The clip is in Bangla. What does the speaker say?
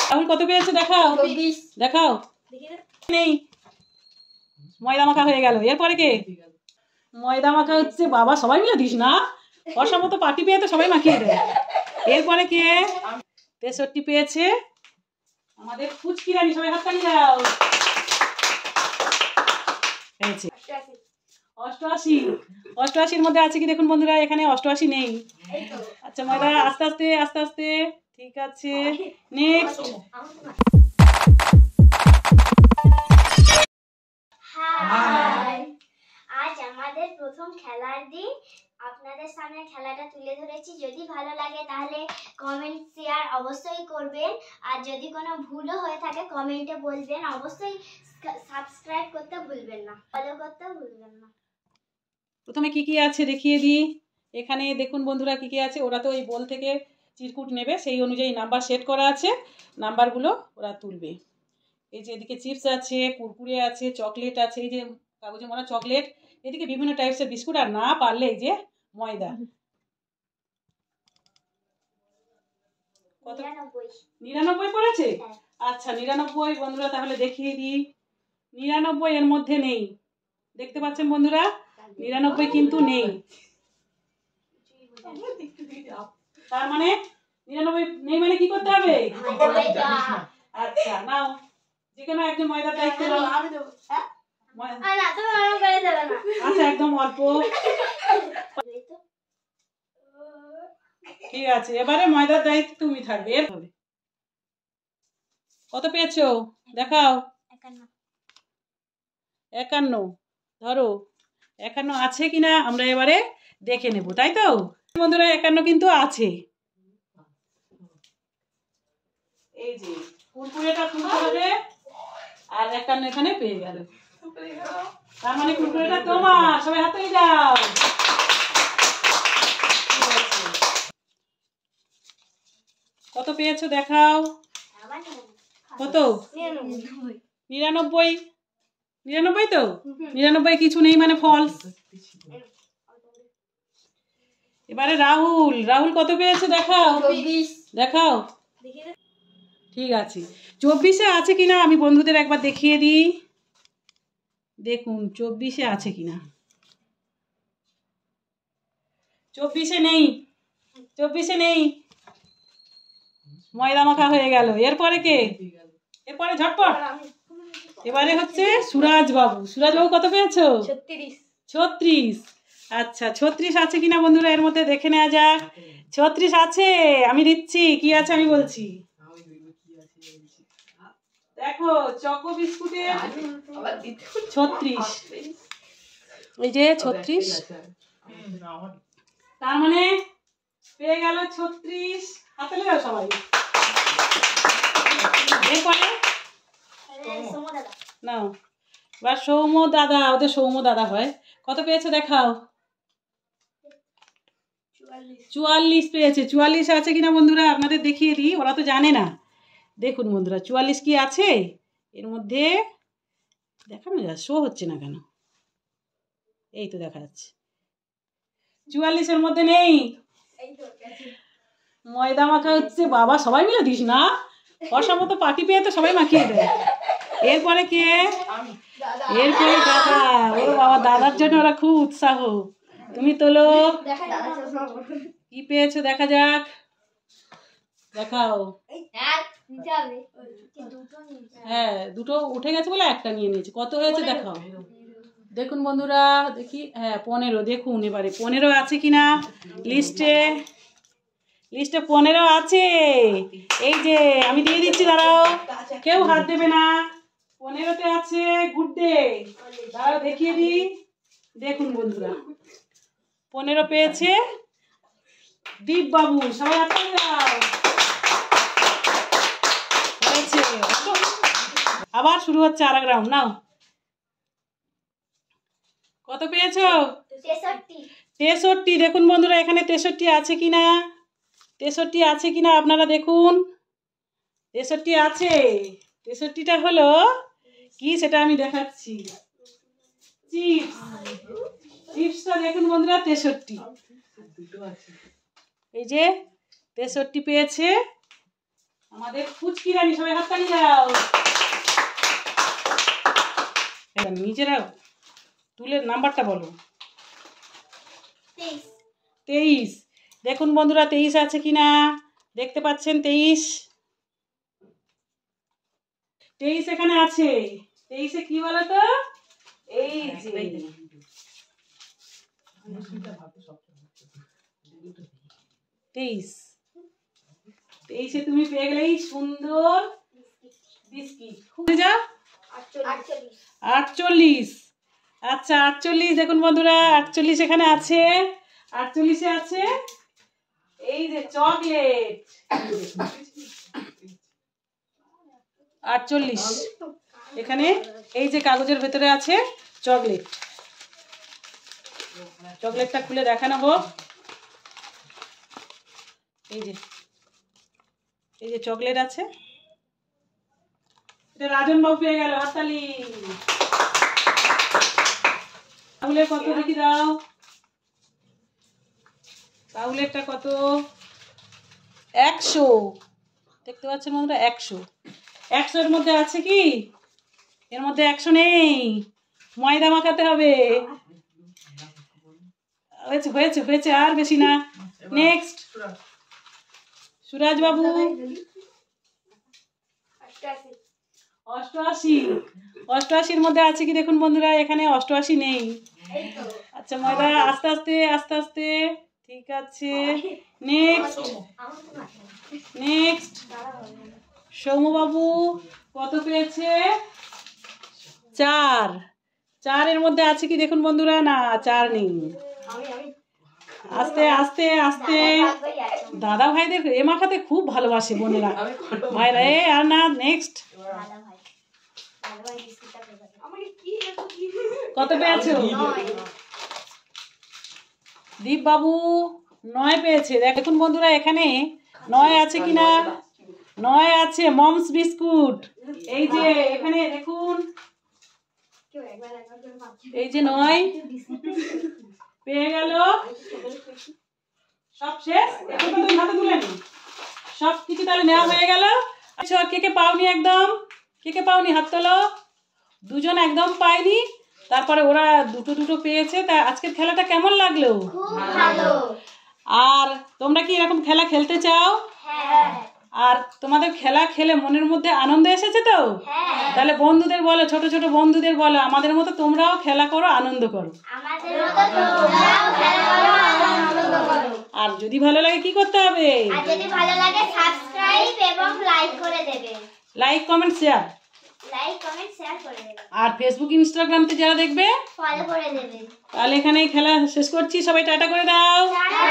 রাহুল কত পেয়েছে দেখাও দেখাও নেই ময়দা মাখা হয়ে গেল এরপরে কে ময়দা মাখা হচ্ছে বাবা সবাই মিলে দিস না বর্ষার মতো পার্টি পেয়ে তো সবাই মাখিয়ে দেয় এরপরে কে 63 পেয়েছে আমাদের ফুচকি রানী সবাই হাত তালি দাও পেয়েছে 88 মধ্যে আছে কি দেখুন বন্ধুরা এখানে 88 নেই আচ্ছা ময়দা আস্তে আস্তে আস্তে আস্তে ঠিক আছে নেক্সট হাই আজ আমাদের প্রথম খেলার দিন আপনাদের সামনে খেলাটা তুলে ধরেছি যদি ভালো লাগে তাহলে কমেন্ট শেয়ার অবশ্যই করবেন আর যদি কোনো ভুলও হয়ে থাকে কমেন্টে বলবেন অবশ্যই সাবস্ক্রাইব করতে ভুলবেন না ফলো করতে ভুলবেন না প্রথমে কি কি আছে দেখিয়ে দিই এখানে দেখুন বন্ধুরা কি কি আছে ওরা তো এই বল থেকে চিরকুট নেবে সেই অনুযায়ী নাম্বার সেট করা আছে নাম্বারগুলো ওরা তুলবে এই যে এদিকে চিপস আছে কুরকুরে আছে চকলেট আছে এই যে কাগজে মোড়া চকলেট এদিকে বিভিন্ন টাইপসের বিস্কুট আর না পারলে এই যে ময়দা কত 99 পড়েছে আচ্ছা 99 বন্ধুরা তাহলে দেখিয়ে দিই 99 এর মধ্যে নেই দেখতে পাচ্ছেন বন্ধুরা 99 কিন্তু নেই তার মানে 99 নেই মানে কি করতে হবে আচ্ছা নাও যে কোনো একজন ময়দার দায়িত্ব নাও আচ্ছা একদম অল্প ঠিক আছে এবারে ময়দার দায়িত্ব তুমি থাকবে কত পেয়েছো দেখাও 51 ধরো 51 আছে কিনা আমরা এবারে দেখে নেব তাই তো বন্ধুরা 51 কিন্তু আছে এই যে কুরকুরেটা তুলতে হবে আর 51 এখানে পেয়ে গেল তার মানে কুরকুরেটা তোমার সবাই হাতে যাও কত পেয়েছো দেখাও কত 99 তো 99 কিছু নেই মানে ফলস এবারে রাহুল কত পেয়েছে দেখাও দেখাও ঠিক আছে 24-এ আছে কিনা আমি বন্ধুদের একবার দেখিয়ে দিই দেখুন 24-এ আছে কিনা 24-এ নেই ময়দা মাখা হয়ে গেল এরপরে কে এরপরে ঝটপট এবারে হচ্ছে সুরাজ বাবু কত পেয়েছো 36 আচ্ছা 36 আছে কিনা বন্ধুরা এর মধ্যে দেখে নেওয়া যাক 36 আছে আমি দিচ্ছি কি আছে আমি বলছি দেখো চকো বিস্কুটের 36 এই যে 36 তার মানে পেয়ে গেল 36 হাতে লাগাও সবাই এরপরে নাও এবার সৌম্য দাদা ওদের সৌম্য দাদা হয় কত পেয়েছে দেখাও 44 পেয়েছে 44 আছে কিনা বন্ধুরা আপনাদের দেখিয়ে দিই ওরা তো জানে না দেখুন বন্ধুরা 44 কি আছে এর মধ্যে দেখানো যায় শো হচ্ছে না কেন এই তো দেখা যাচ্ছে 44 এর মধ্যে নেই ময়দা মাখা হচ্ছে বাবা সবাই মিলে দিস না বর্ষার মতো পার্টি পেয়ে তো সবাই মাখিয়ে দেয় এরপরে কে এরপরে দাদা ও বাবা দাদার জন্য ওরা খুব উৎসাহ তুমি তোলো কি পেয়েছো দেখা যাক দেখাও হ্যাঁ দুটো উঠে গেছে বলে একটা নিয়ে নিয়েছে কত হয়েছে দেখাও দেখুন বন্ধুরা দেখি হ্যাঁ 15 দেখুন এবারে 15 আছে কিনা লিস্টে 15 আছে এই যে আমি দিয়ে দিচ্ছি দাঁড়াও কেউ হাত দেবে না 15তে আছে গুড ডে দাঁড়াও দেখিয়ে দিই দেখুন বন্ধুরা 15 পেয়েছে দীপ বাবু সবাই হাত দাও হয়েছে আবার শুরু হচ্ছে আরেক রাউন্ড নাও কত পেয়েছো 63 দেখুন বন্ধুরা এখানে 63 আছে কিনা 63 আছে কিনা আপনারা দেখুন 63 আছে 63টা হলো কি সেটা আমি দেখাচ্ছি চিপসটা দেখুন বন্ধুরা 63 এই যে 63 পেয়েছে আমাদের ফুচকি রানী, সবাই হাততালি দাও। নিজেরাও তুলে নাম্বারটা বলো। 23। দেখুন বন্ধুরা 23 আছে কিনা, দেখতে পাচ্ছেন 23। 23 এখানে আছে। 23-এ কি বলো তো? এই যে 23-এ তুমি পেয়ে গেলে এই সুন্দর বিস্কিট। যা 48। আচ্ছা 48 দেখুন বন্ধুরা 48 এখানে আছে। 48-এ আছে এই যে চকলেট। 48 এখানে এই যে কাগজের ভেতরে আছে চকলেট। চকলেটটা খুলে দেখানো হোক। এই যে চকলেট আছে। এটা রাজন বাবু পেয়ে গেল, হাততালি। রাহুলের কত দেখি দাও, রাহুলেরটা কত? 100। দেখতে পাচ্ছেন বন্ধুরা 100। 100 এর মধ্যে আছে কি? এর মধ্যে 100 নেই, ময়দা মাখাতে হবে। হয়েছে হয়েছে হয়েছে, আর বেশি না। নেক্সট সুরাজ বাবু 88। 88-এর মধ্যে আছে কি দেখুন বন্ধুরা, এখানে 88 নেই। আচ্ছা ময়দা আস্তে আস্তে আস্তে আস্তে, ঠিক আছে। নেক্সট নেক্সট সৌম্যবাবু কত পেয়েছে? 4। 4-এর মধ্যে আছে কি দেখুন বন্ধুরা, না 4 নেই। আস্তে আস্তে আস্তে, দাদা ভাইদের এ মাখাতে খুব ভালোবাসে বোনেরা, ভাইরা। আর না, নেক্সট কত পেয়েছো? দীপ বাবু 9 পেয়েছে। দেখুন বন্ধুরা এখানে 9 আছে কিনা, 9 আছে। মমস বিস্কুট, এই যে এখানে দেখুন, এই যে 9 পেয়ে গেল। সব শেষ, এখন তো হাতে তুলে নি, সব কিছু তাহলে নেওয়া হয়ে গেল। আচ্ছা কে কে পাওনি, একদম কে কে পাওনি হাত তোলো। 2 জন একদম পায়নি, তারপরে ওরা দুটো দুটো পেয়েছে। তা আজকের খেলাটা কেমন লাগলো? খুব ভালো। আর তোমরা কি এরকম খেলা খেলতে চাও? হ্যাঁ। আর তোমাদের খেলা খেলে মনের মধ্যে আনন্দ এসেছে তো? হ্যাঁ। তাহলে বন্ধুদের বলো, ছোট ছোট বন্ধুদের বলো, আমাদের মতো তোমরাও খেলা করো, আনন্দ করো। আমাদের মতো তোমরাও খেলা করো, আনন্দ করো। আর যদি ভালো লাগে কি করতে হবে? আর যদি ভালো লাগে সাবস্ক্রাইব এবং লাইক করে দেবে। Like comment share, like comment share করে দেবে। আর ফেসবুক ইনস্টাগ্রামতে যারা দেখবে ফলো করে দেবে। তাহলে এখানে খেলা শেষ করছি, সবাই টাটা করে দাও। টাটা।